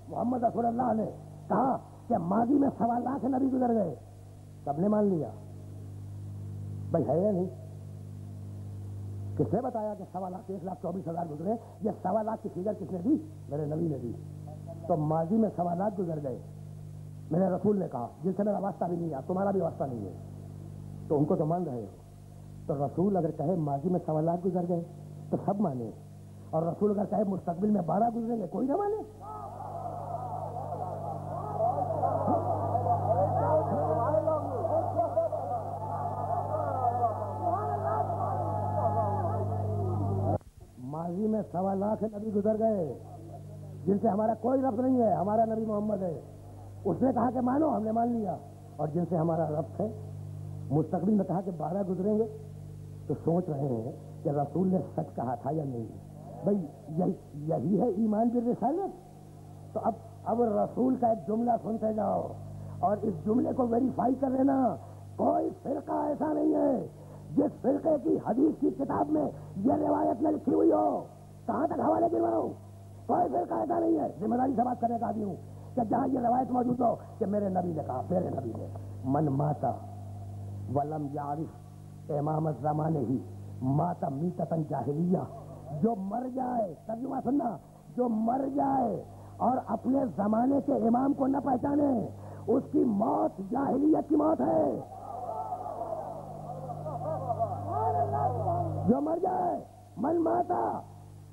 محمد رسول اللہ نے کہا کہ ماضی میں 1.25 لاکھ نبی گزر گئے، سب نے مان لیا. بھائی ہے یا نہیں؟ کس نے بتایا کہ 1.25 لاکھ 1,24,000 گزرے؟ یہ 1.25 لاکھ کی فگر کس نے دی؟ میرے نبی نے دی. تو ماضی میں 1.25 لاکھ گزر گئے، میرے رسول نے کہا، جن سے میرا واسطہ بھی نہیں ہے، تمہارا بھی واسطہ نہیں ہے، تو ان کو تو مان رہے ہو. تو رسول اگر کہے ماضی میں 1.25 لاکھ گزر گئے تو سب مانے، اور رسول اگر کہے مستقبل میں 12 گزریں گے کوئی نہ مانے. ماضی میں 1.25 لاکھ نبی گزر گئے جن سے ہمارا کوئی ربط نہیں ہے، ہمارا نبی محمد ہے. اس نے کہا کہ مانو، ہم نے مان لیا. اور جن سے ہمارا ربط ہے مستقبل میں کہا کہ 12 گزریں گے، تو سوچ رہے ہیں کہ رسول نے سچ کہا تھا یا نہیں. بھائی یہی ہے ایمان بالرسالت. تو اب رسول کا ایک جملہ سنتے جاؤ اور اس جملے کو ویریفائی کر لینا. کوئی فرقہ ایسا نہیں ہے جس فرقے کی حدیث کی کتاب میں یہ روایت نہ لکھی ہوئی ہو. کہاں تک حوالے گرواؤں؟ کوئی فرقہ ایسا نہیں ہے. ذمہ داری سے بات کرنے کا آدمی ہوں کہ جہاں یہ روایت موجود ہو کہ میرے نبی نے کہا، میرے نبی نے من ماتا ولم یعرف امام الزمانے ہی ماتا میتتن جاہلیہ. جو مر جائے، ترجمہ سننا، جو مر جائے اور اپنے زمانے کے امام کو نہ پہچانے، اس کی موت جاہلیت کی موت ہے. جو مر جائے، من ماتا،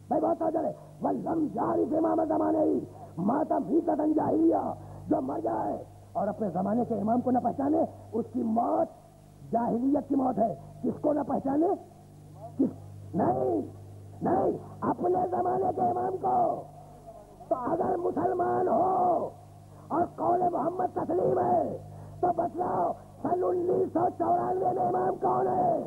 بھائی بہت آ ولم یعرف امام الزمانے ہی ماتا میتتن جاہلیہ. جو مر جائے اور اپنے زمانے کے امام کو نہ پہچانے، اس کی موت جاہلیت کی موت ہے. کس کو نہ پہچانے؟ نہیں، اپنے زمانے کے امام کو. تو اگر مسلمان ہو اور قول محمد تسلیم ہے تو بتلاؤ سن 1994 میں امام کون ہے؟